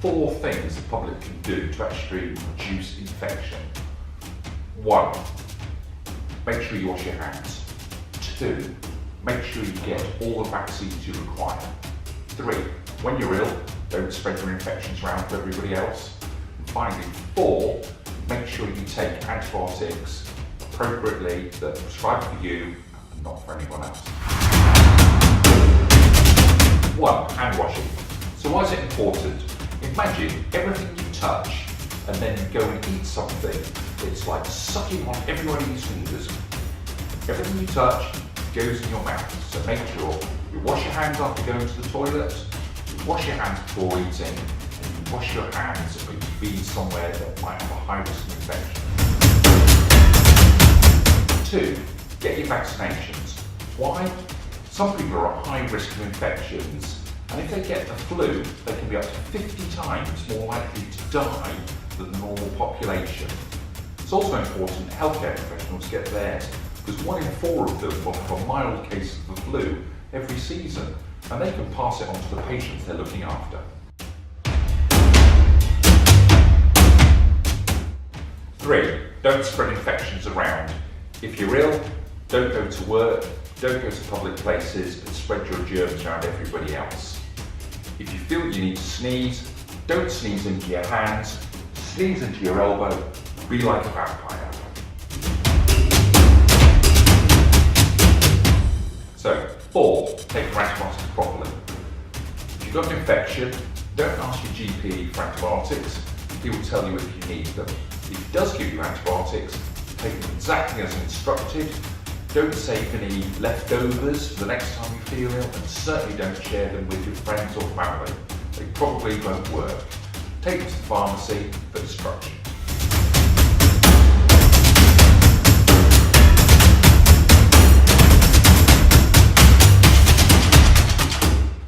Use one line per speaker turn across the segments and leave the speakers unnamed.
4 things the public can do to actually reduce infection. 1, make sure you wash your hands. 2, make sure you get all the vaccines you require. 3, when you're ill, don't spread your infections around to everybody else. And finally, 4, make sure you take antibiotics appropriately that are prescribed for you and not for anyone else. 1, hand washing. So why is it important? Imagine everything you touch and then you go and eat something. It's like sucking on everybody's fingers. Everything you touch goes in your mouth. So make sure you wash your hands after going to the toilet, you wash your hands before eating, and you wash your hands when you've been somewhere that might have a high risk of infection. 2, get your vaccinations. Why? Some people are at high risk of infections, and if they get the flu, they can be up to 50 times more likely to die than the normal population. It's also important that healthcare professionals get theirs, because 1 in 4 of them will have a mild case of the flu every season, and they can pass it on to the patients they're looking after. 3, don't spread infections around. If you're ill, don't go to work, don't go to public places and spread your germs around everybody else. If you feel you need to sneeze, don't sneeze into your hands, sneeze into your elbow, be like a vampire. So, 4, take your antibiotics properly. If you've got an infection, don't ask your GP for antibiotics. He will tell you if you need them. If he does give you antibiotics, take them exactly as instructed. Don't save any leftovers for the next time you feel ill, and certainly don't share them with your friends or family. They probably won't work. Take them to the pharmacy for instructions.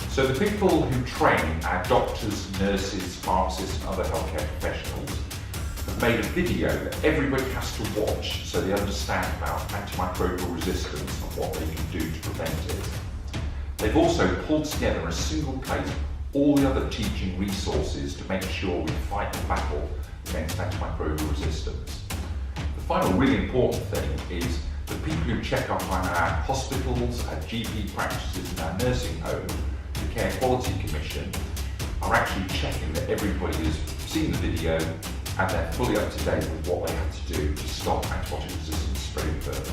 So the people who train our doctors, nurses, pharmacists and other healthcare professionals have made a video that everybody has to watch so they understand about antimicrobial resistance and what they can do to prevent it. They've also pulled together in a single place all the other teaching resources to make sure we fight the battle against antimicrobial resistance. The final really important thing is the people who check up on our hospitals, our GP practices and our nursing homes, the Care Quality Commission, are actually checking that everybody has seen the video and they're fully up to date with what they have to do to stop antibiotic resistance spreading further.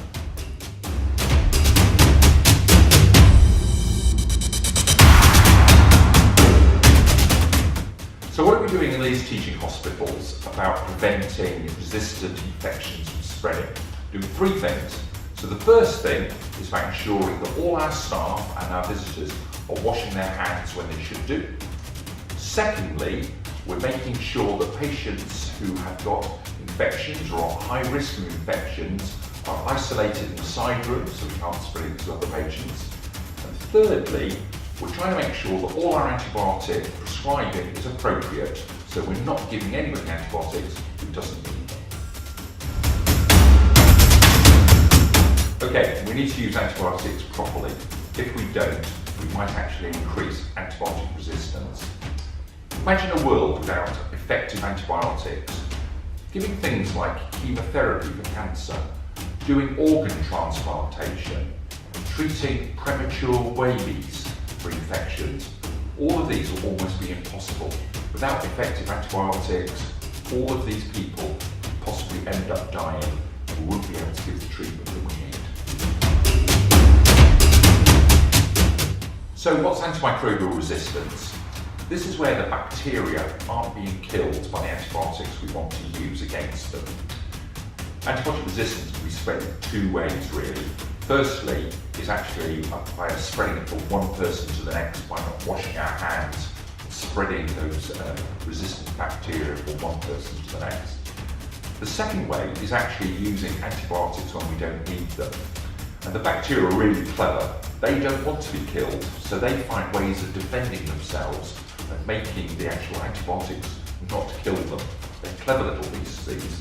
So what are we doing in these teaching hospitals about preventing resistant infections from spreading? Doing 3 things. So the first thing is about ensuring that all our staff and our visitors are washing their hands when they should do. Secondly, we're making sure that patients who have got infections or are at high risk of infections are isolated in the side rooms so we can't spread it to other patients. And thirdly, we're trying to make sure that all our antibiotic prescribing is appropriate, so we're not giving anybody antibiotics who doesn't need them. Okay, we need to use antibiotics properly. If we don't, we might actually increase antibiotic resistance. Imagine a world without effective antibiotics. Giving things like chemotherapy for cancer, doing organ transplantation, treating premature babies for infections, all of these will almost be impossible. Without effective antibiotics, all of these people could possibly end up dying and we wouldn't be able to give the treatment that we need. So what's antimicrobial resistance? This is where the bacteria aren't being killed by the antibiotics we want to use against them. Antibiotic resistance can be spread in 2 ways really. Firstly is actually by spreading it from one person to the next by not washing our hands, spreading those resistant bacteria from one person to the next. The second way is actually using antibiotics when we don't need them. And the bacteria are really clever. They don't want to be killed, so they find ways of defending themselves and making the actual antibiotics not kill them. They're clever little beasts, these.